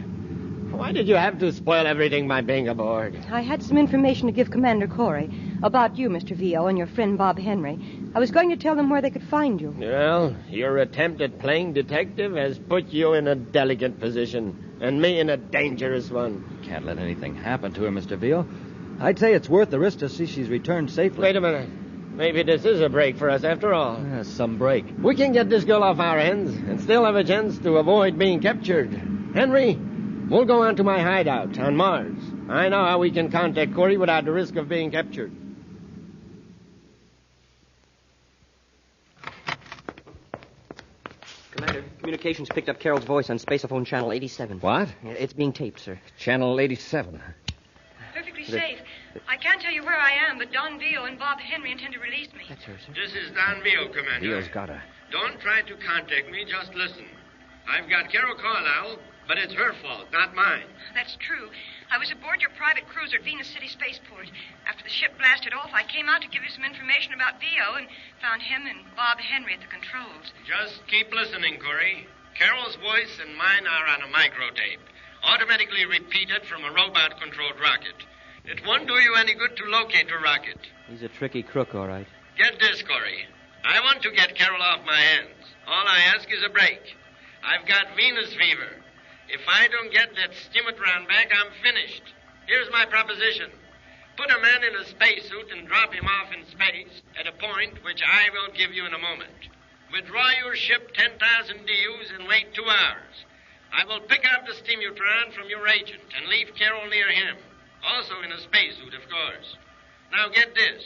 Why did you have to spoil everything by being aboard? I had some information to give Commander Corey about you, Mr. Vio, and your friend Bob Henry. I was going to tell them where they could find you. Well, your attempt at playing detective has put you in a delicate position, and me in a dangerous one. Can't let anything happen to her, Mr. Veal. I'd say it's worth the risk to see she's returned safely. Wait a minute. Maybe this is a break for us after all. Some break. We can get this girl off our hands and still have a chance to avoid being captured. Henry, we'll go on to my hideout on Mars. I know how we can contact Corey without the risk of being captured. Commander, communications picked up Carol's voice on spaceophone channel 87. What? It's being taped, sir. Channel 87. Perfectly safe. I can't tell you where I am, but Don Vio and Bob Henry intend to release me. That's her, sir. This is Don Vio, Commander. Vio's got her. Don't try to contact me, just listen. I've got Carol Carlisle, but it's her fault, not mine. That's true. I was aboard your private cruiser at Venus City Spaceport. After the ship blasted off, I came out to give you some information about Vio and found him and Bob Henry at the controls. Just keep listening, Corey. Carol's voice and mine are on a microtape, automatically repeated from a robot-controlled rocket. It won't do you any good to locate the rocket. He's a tricky crook, all right. Get this, Corey. I want to get Carol off my hands. All I ask is a break. I've got Venus fever. If I don't get that stimatron back, I'm finished. Here's my proposition. Put a man in a spacesuit and drop him off in space at a point which I will give you in a moment. Withdraw your ship 10,000 DUs and wait 2 hours. I will pick up the stimutron from your agent and leave Carol near him. Also in a spacesuit, of course. Now get this.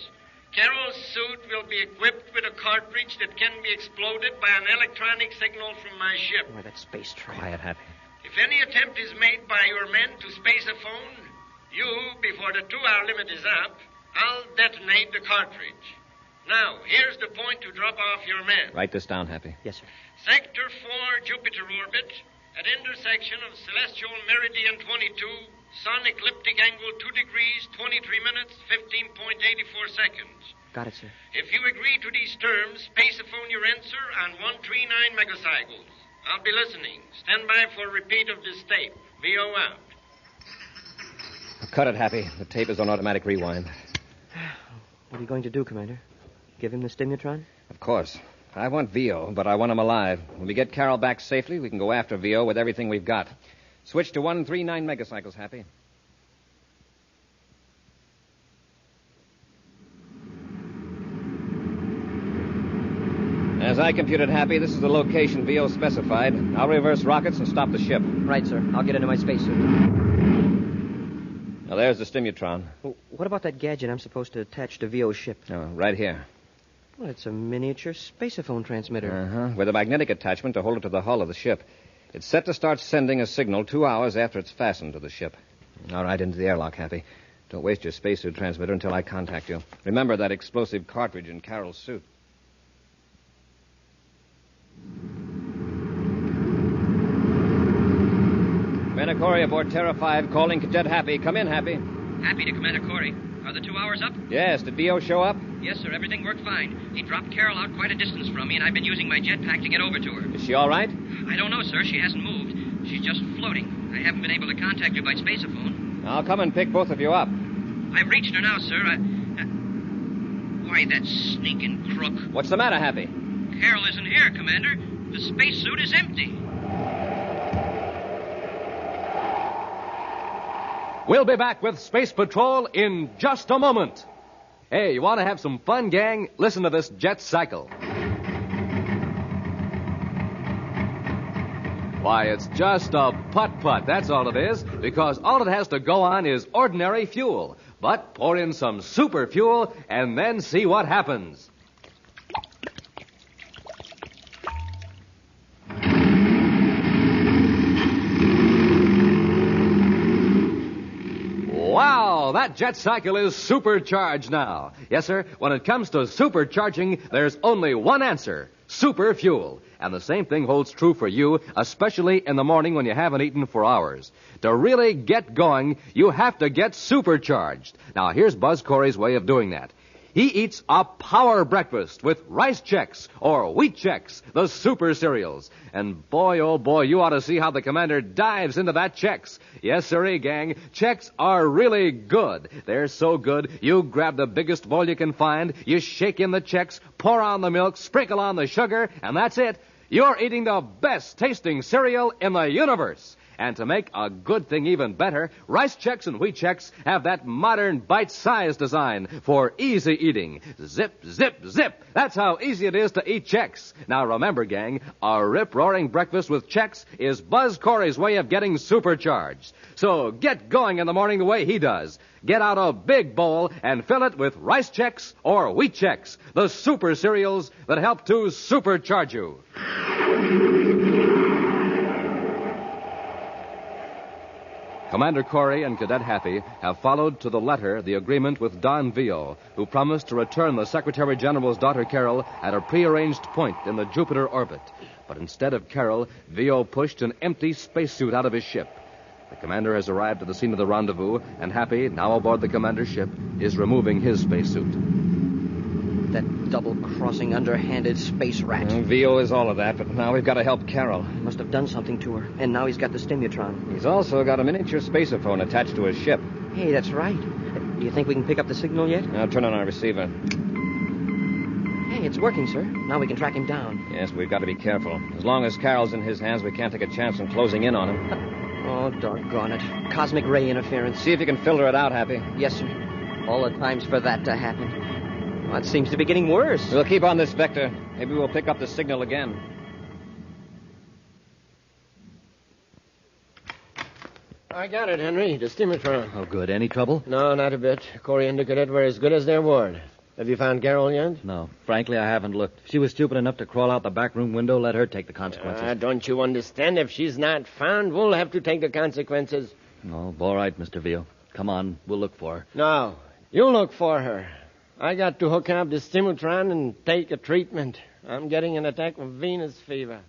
Carol's suit will be equipped with a cartridge that can be exploded by an electronic signal from my ship. Boy, that space train. Quiet, Happy. If any attempt is made by your men to space a phone, you, before the 2-hour limit is up, I'll detonate the cartridge. Now, here's the point to drop off your men. Write this down, Happy. Yes, sir. Sector 4, Jupiter orbit, at intersection of celestial meridian 22, sun ecliptic angle 2 degrees, 23 minutes, 15.84 seconds. Got it, sir. If you agree to these terms, spaceophone your answer on 139 megacycles. I'll be listening. Stand by for a repeat of this tape. VO out. Cut it, Happy. The tape is on automatic rewind. What are you going to do, Commander? Give him the stimutron? Of course. I want Vio, but I want him alive. When we get Carol back safely, we can go after Vio with everything we've got. Switch to 139 megacycles, Happy. As I computed, Happy, this is the location Vio specified. I'll reverse rockets and stop the ship. Right, sir. I'll get into my spacesuit. Now, there's the stimutron. Well, what about that gadget I'm supposed to attach to Vio's ship? Oh, right here. Well, it's a miniature spaceophone transmitter. Uh-huh. With a magnetic attachment to hold it to the hull of the ship. It's set to start sending a signal 2 hours after it's fastened to the ship. All right, into the airlock, Happy. Don't waste your spacesuit transmitter until I contact you. Remember that explosive cartridge in Carol's suit. Commander Corey aboard Terra 5, calling Cadet Happy. Come in, Happy. Happy to Commander Corey. Are the 2 hours up? Yes, did Vio show up? Yes, sir. Everything worked fine. He dropped Carol out quite a distance from me, and I've been using my jetpack to get over to her. Is she all right? I don't know, sir. She hasn't moved. She's just floating. I haven't been able to contact you by spaceophone. I'll come and pick both of you up. I've reached her now, sir. Why, that sneaking crook. What's the matter, Happy? Carol isn't here, Commander. The spacesuit is empty. We'll be back with Space Patrol in just a moment. Hey, you want to have some fun, gang? Listen to this jet cycle. Why, it's just a putt-putt, that's all it is, because all it has to go on is ordinary fuel. But pour in some super fuel and then see what happens. Wow, that jet cycle is supercharged now. Yes, sir, when it comes to supercharging, there's only one answer: super fuel. And the same thing holds true for you, especially in the morning when you haven't eaten for hours. To really get going, you have to get supercharged. Now, here's Buzz Corey's way of doing that. He eats a power breakfast with Rice Chex or Wheat Chex, the super cereals. And boy, oh boy, you ought to see how the commander dives into that Chex. Yes, sirree, gang. Chex are really good. They're so good, you grab the biggest bowl you can find, you shake in the Chex, pour on the milk, sprinkle on the sugar, and that's it. You're eating the best tasting cereal in the universe. And to make a good thing even better, Rice Chex and Wheat Chex have that modern bite-sized design for easy eating. Zip, zip, zip. That's how easy it is to eat Chex. Now remember, gang, a rip-roaring breakfast with Chex is Buzz Corey's way of getting supercharged. So get going in the morning the way he does. Get out a big bowl and fill it with Rice Chex or Wheat Chex, the super cereals that help to supercharge you. Commander Corey and Cadet Happy have followed to the letter the agreement with Don Vio, who promised to return the Secretary General's daughter Carol at a prearranged point in the Jupiter orbit. But instead of Carol, Vio pushed an empty spacesuit out of his ship. The commander has arrived at the scene of the rendezvous, and Happy, now aboard the commander's ship, is removing his spacesuit. That double-crossing, underhanded space rat. Vio is all of that, but now we've got to help Carol. Must have done something to her, and now he's got the stimutron. He's also got a miniature spaceophone attached to his ship. Hey, that's right. Do you think we can pick up the signal yet? Now turn on our receiver. Hey, it's working, sir. Now we can track him down. Yes, we've got to be careful. As long as Carol's in his hands, we can't take a chance on closing in on him. Oh, doggone it. Cosmic ray interference. See if you can filter it out, Happy. Yes, sir. All the times for that to happen. Well, it seems to be getting worse. We'll keep on this vector. Maybe we'll pick up the signal again. I got it, Henry. The stimutron. Oh, good. Any trouble? No, not a bit. Corey and the cadet were as good as their word. Have you found Carol yet? No. Frankly, I haven't looked. If she was stupid enough to crawl out the back room window, let her take the consequences. Don't you understand? If she's not found, we'll have to take the consequences. Oh, all right, Mr. Veal. Come on. We'll look for her. No. You look for her. I got to hook up the stimutron and take a treatment. I'm getting an attack of Venus fever.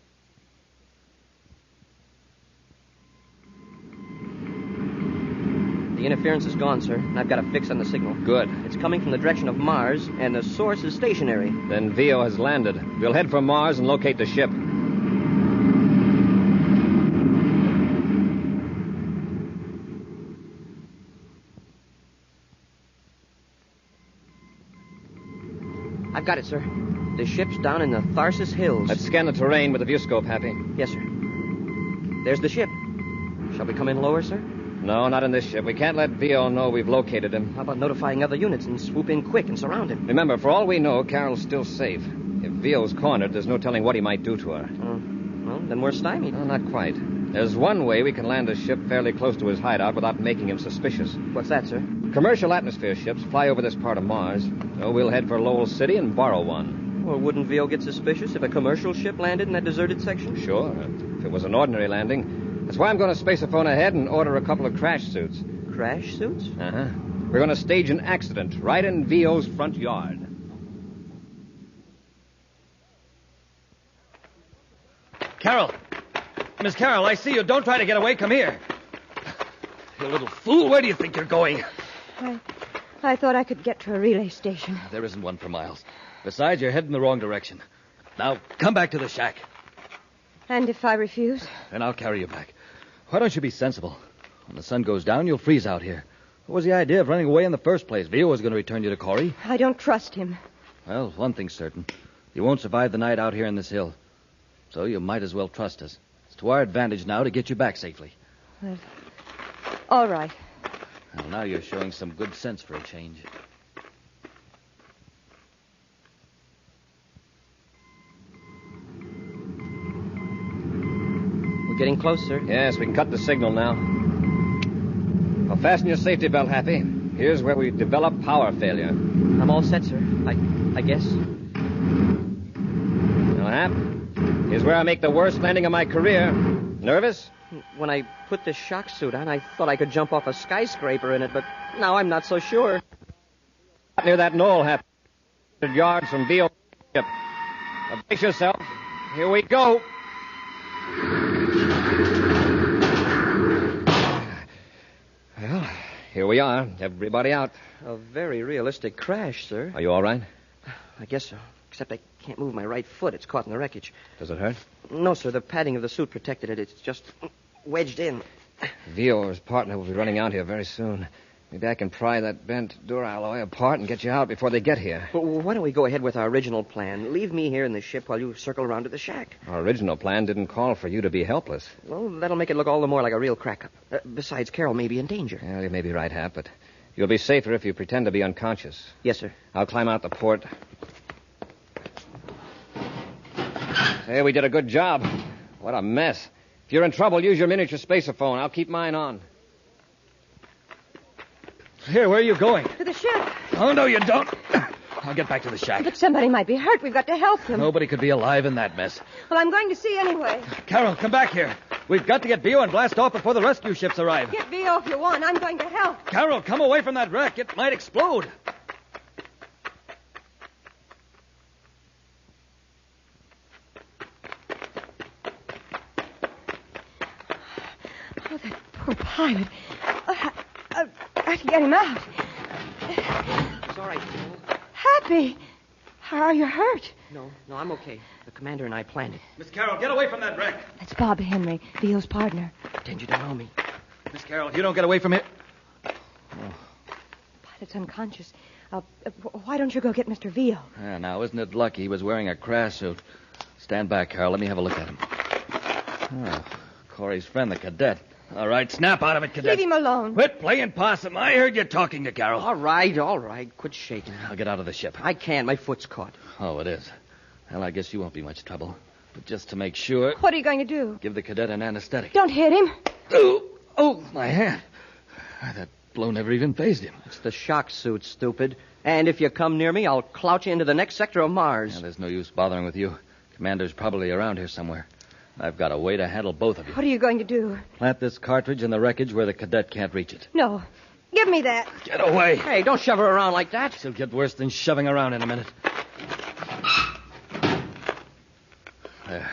The interference is gone, sir. And I've got a fix on the signal. Good. It's coming from the direction of Mars, and the source is stationary. Then Vio has landed. We'll head for Mars and locate the ship. I've got it, sir. The ship's down in the Tharsis Hills. Let's scan the terrain with the viewscope, Happy. Yes, sir. There's the ship. Shall we come in lower, sir? No, not in this ship. We can't let Vio know we've located him. How about notifying other units and swoop in quick and surround him? Remember, for all we know, Carol's still safe. If Vio's cornered, there's no telling what he might do to her. Well, then we're stymied. No, not quite. There's one way we can land a ship fairly close to his hideout without making him suspicious. What's that, sir? Commercial atmosphere ships fly over this part of Mars. So we'll head for Lowell City and borrow one. Well, wouldn't Vio get suspicious if a commercial ship landed in that deserted section? Sure, if it was an ordinary landing. That's why I'm going to spaceophone ahead and order a couple of crash suits. Crash suits? Uh-huh. We're going to stage an accident right in Vio's front yard. Carol! Miss Carol, I see you. Don't try to get away. Come here. You little fool. Where do you think you're going? I thought I could get to a relay station. There isn't one for miles. Besides, you're heading the wrong direction. Now, come back to the shack. And if I refuse? Then I'll carry you back. Why don't you be sensible? When the sun goes down, you'll freeze out here. What was the idea of running away in the first place? Vio was going to return you to Corey. I don't trust him. Well, one thing's certain. You won't survive the night out here in this hill. So you might as well trust us. It's to our advantage now to get you back safely. Well, all right. Well, now you're showing some good sense for a change. We're getting close, sir. Yes, we can cut the signal now. Well, fasten your safety belt, Happy. Here's where we develop power failure. I'm all set, sir. I guess. Now, Hap, here's where I make the worst landing of my career. Nervous? When I put the shock suit on, I thought I could jump off a skyscraper in it, but now I'm not so sure. Near that knoll, Hap. 100 yards from Vio ship. Now, brace yourself. Here we go. Well, here we are. Everybody out. A very realistic crash, sir. Are you all right? I guess so. Except I can't move my right foot. It's caught in the wreckage. Does it hurt? No, sir. The padding of the suit protected it. It's just wedged in. Vio or his partner will be running out here very soon. Maybe I can pry that bent duralloy apart and get you out before they get here. Well, why don't we go ahead with our original plan? Leave me here in the ship while you circle around to the shack. Our original plan didn't call for you to be helpless. Well, that'll make it look all the more like a real crack-up. Besides, Carol may be in danger. Well, you may be right, Hap, but you'll be safer if you pretend to be unconscious. Yes, sir. I'll climb out the port. Hey, we did a good job. What a mess. If you're in trouble, use your miniature spaceophone. I'll keep mine on. Here, where are you going? To the ship. Oh, no, you don't. I'll get back to the shack. But somebody might be hurt. We've got to help them. Nobody could be alive in that mess. Well, I'm going to see anyway. Carol, come back here. We've got to get Vio and blast off before the rescue ships arrive. Get Vio if you want. I'm going to help. Carol, come away from that wreck. It might explode. Oh, that poor pilot. I have to get him out. It's all right, Phil. Happy. Are you hurt? No, I'm okay. The commander and I planned it. Miss Carol, get away from that wreck. That's Bob Henry, Vio's partner. Pretend you don't know me. Miss Carol, if you don't get away from here... Pilot's unconscious. Why don't you go get Mr. Vio? Yeah, now, isn't it lucky he was wearing a crash suit? Stand back, Carol. Let me have a look at him. Oh, Corey's friend, the cadet. All right, snap out of it, cadet. Leave him alone. Quit playing possum. I heard you talking to Carol. All right. Quit shaking. I'll get out of the ship. I can't. My foot's caught. Oh, it is. Well, I guess you won't be much trouble. But just to make sure... What are you going to do? Give the cadet an anesthetic. Don't hit him. Oh, my hand. That blow never even phased him. It's the shock suit, stupid. And if you come near me, I'll clout you into the next sector of Mars. Yeah, there's no use bothering with you. Commander's probably around here somewhere. I've got a way to handle both of you. What are you going to do? Plant this cartridge in the wreckage where the cadet can't reach it. No. Give me that. Get away. Hey, don't shove her around like that. It'll get worse than shoving around in a minute. There.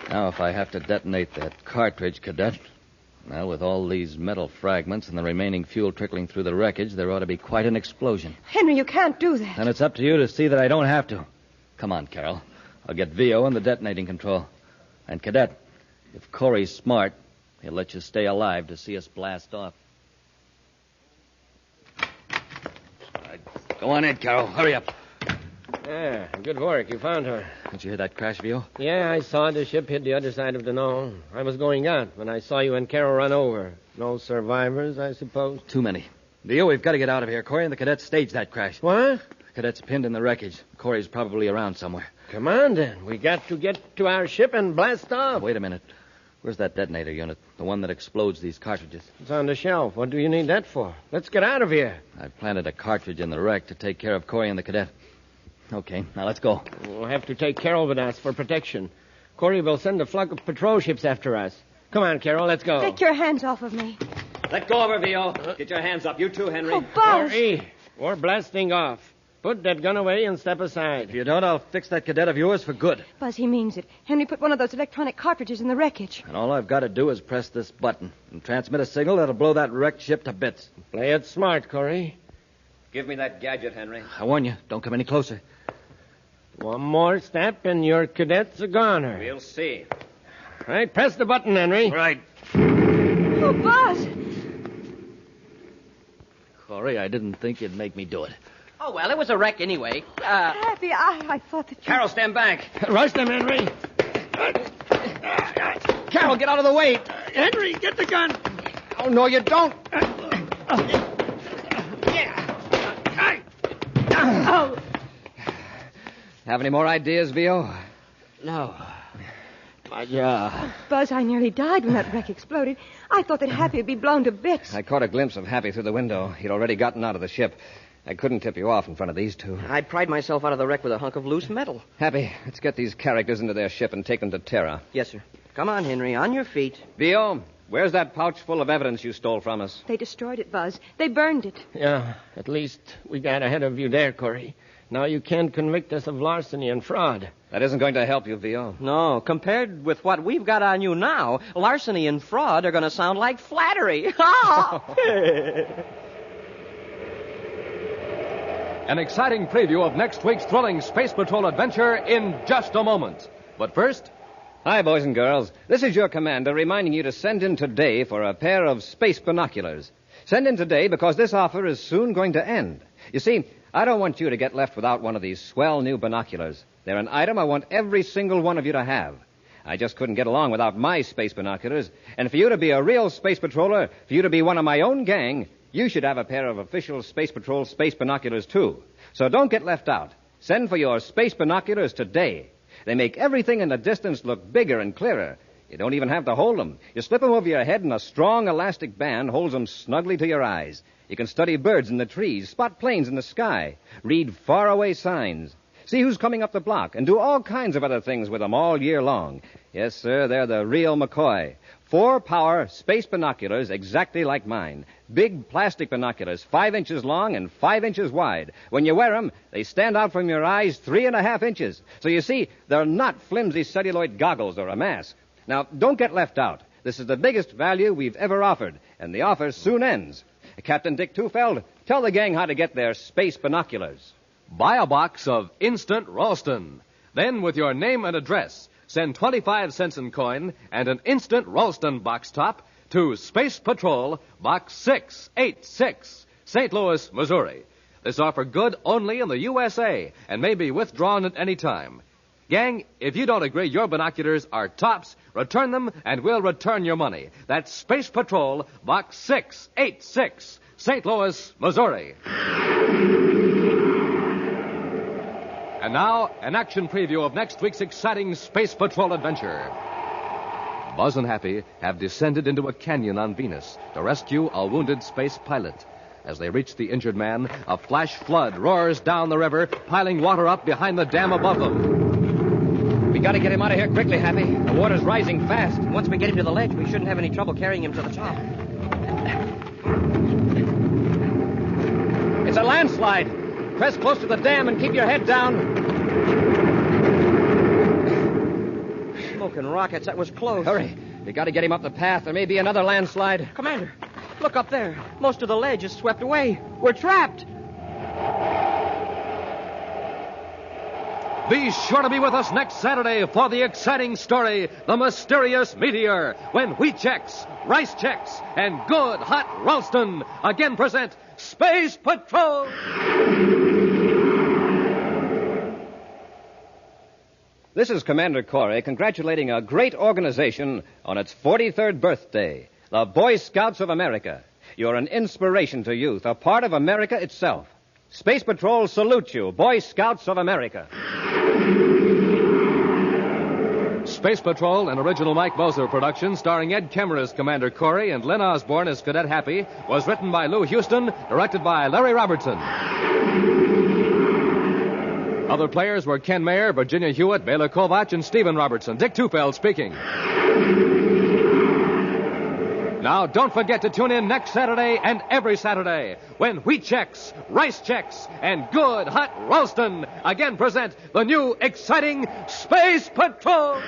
Now, if I have to detonate that cartridge, cadet... Well, with all these metal fragments and the remaining fuel trickling through the wreckage, there ought to be quite an explosion. Henry, you can't do that. And it's up to you to see that I don't have to. Come on, Carol. I'll get Vio and the detonating control. And, cadet, if Corey's smart, he'll let you stay alive to see us blast off. All right. Go on in, Carol. Hurry up. Yeah, good work. You found her. Did you hear that crash, Vio? Yeah, I saw the ship hit the other side of the knoll. I was going out when I saw you and Carol run over. No survivors, I suppose? Too many. Vio, we've got to get out of here. Corey and the cadets staged that crash. What? The cadet's pinned in the wreckage. Corey's probably around somewhere. Come on, then. We got to get to our ship and blast off. Wait a minute. Where's that detonator unit? The one that explodes these cartridges. It's on the shelf. What do you need that for? Let's get out of here. I've planted a cartridge in the wreck to take care of Corey and the cadet. Okay, now let's go. We'll have to take Carol with us for protection. Corey will send a flock of patrol ships after us. Come on, Carol, let's go. Take your hands off of me. Let go of her, Vio. Get your hands up. You too, Henry. Oh, Buzz. Corey, we're blasting off. Put that gun away and step aside. If you don't, I'll fix that cadet of yours for good. Buzz, he means it. Henry put one of those electronic cartridges in the wreckage. And all I've got to do is press this button and transmit a signal that'll blow that wrecked ship to bits. Play it smart, Corey. Give me that gadget, Henry. I warn you, don't come any closer. One more step and your cadet's a goner. We'll see. Right, press the button, Henry. Right. Oh, Buzz. Corey, I didn't think you'd make me do it. Oh, well, it was a wreck anyway. Happy, I thought that you... Carol, stand back. Rush them, Henry. Carol, get out of the way. Henry, get the gun. Oh, no, you don't. Oh. Have any more ideas, Vio? No. Buzz, I nearly died when that wreck exploded. I thought that Happy would be blown to bits. I caught a glimpse of Happy through the window. He'd already gotten out of the ship. I couldn't tip you off in front of these two. I pried myself out of the wreck with a hunk of loose metal. Happy, let's get these characters into their ship and take them to Terra. Yes, sir. Come on, Henry, on your feet. Vio, where's that pouch full of evidence you stole from us? They destroyed it, Buzz. They burned it. Yeah, at least we got ahead of you there, Corey. Now you can't convict us of larceny and fraud. That isn't going to help you, Vio. No, compared with what we've got on you now, larceny and fraud are going to sound like flattery. An exciting preview of next week's thrilling Space Patrol adventure in just a moment. But first... Hi, boys and girls. This is your commander reminding you to send in today for a pair of space binoculars. Send in today because this offer is soon going to end. You see, I don't want you to get left without one of these swell new binoculars. They're an item I want every single one of you to have. I just couldn't get along without my space binoculars. And for you to be a real space patroller, for you to be one of my own gang, you should have a pair of official Space Patrol space binoculars, too. So don't get left out. Send for your space binoculars today. They make everything in the distance look bigger and clearer. You don't even have to hold them. You slip them over your head, and a strong elastic band holds them snugly to your eyes. You can study birds in the trees, spot planes in the sky, read faraway signs. See who's coming up the block, and do all kinds of other things with them all year long. Yes, sir, they're the real McCoy. 4-power space binoculars exactly like mine. Big plastic binoculars, 5 inches long and 5 inches wide. When you wear them, they stand out from your eyes 3.5 inches. So you see, they're not flimsy celluloid goggles or a mask. Now, don't get left out. This is the biggest value we've ever offered, and the offer soon ends. Captain Dick Tufeld, tell the gang how to get their space binoculars. Buy a box of Instant Ralston. Then, with your name and address, send 25 cents in coin and an Instant Ralston box top to Space Patrol, Box 686, St. Louis, Missouri. This offer good only in the USA and may be withdrawn at any time. Gang, if you don't agree your binoculars are tops, return them and we'll return your money. That's Space Patrol, Box 686, St. Louis, Missouri. And now, an action preview of next week's exciting Space Patrol adventure. Buzz and Happy have descended into a canyon on Venus to rescue a wounded space pilot. As they reach the injured man, a flash flood roars down the river, piling water up behind the dam above them. We gotta get him out of here quickly, Happy. The water's rising fast. Once we get him to the ledge, we shouldn't have any trouble carrying him to the top. It's a landslide. Press close to the dam and keep your head down. Smoking rockets, that was close. Hurry. We got to get him up the path. There may be another landslide. Commander, look up there. Most of the ledge is swept away. We're trapped. Be sure to be with us next Saturday for the exciting story, The Mysterious Meteor, when Wheat Chex, Rice Chex, and Good Hot Ralston again present Space Patrol. This is Commander Corey congratulating a great organization on its 43rd birthday, the Boy Scouts of America. You're an inspiration to youth, a part of America itself. Space Patrol salutes you, Boy Scouts of America. Space Patrol, an original Mike Moser production starring Ed Kemmer as Commander Corey and Len Osborne as Cadet Happy, was written by Lou Houston, directed by Larry Robertson. Other players were Ken Mayer, Virginia Hewitt, Bela Kovac, and Stephen Robertson. Dick Tufeld speaking. Now, don't forget to tune in next Saturday and every Saturday when Wheat Chex, Rice Chex, and Good Hot Ralston again present the new exciting Space Patrol.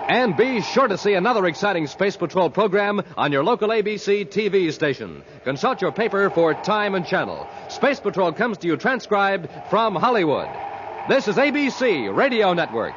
And be sure to see another exciting Space Patrol program on your local ABC TV station. Consult your paper for time and channel. Space Patrol comes to you transcribed from Hollywood. This is ABC Radio Network.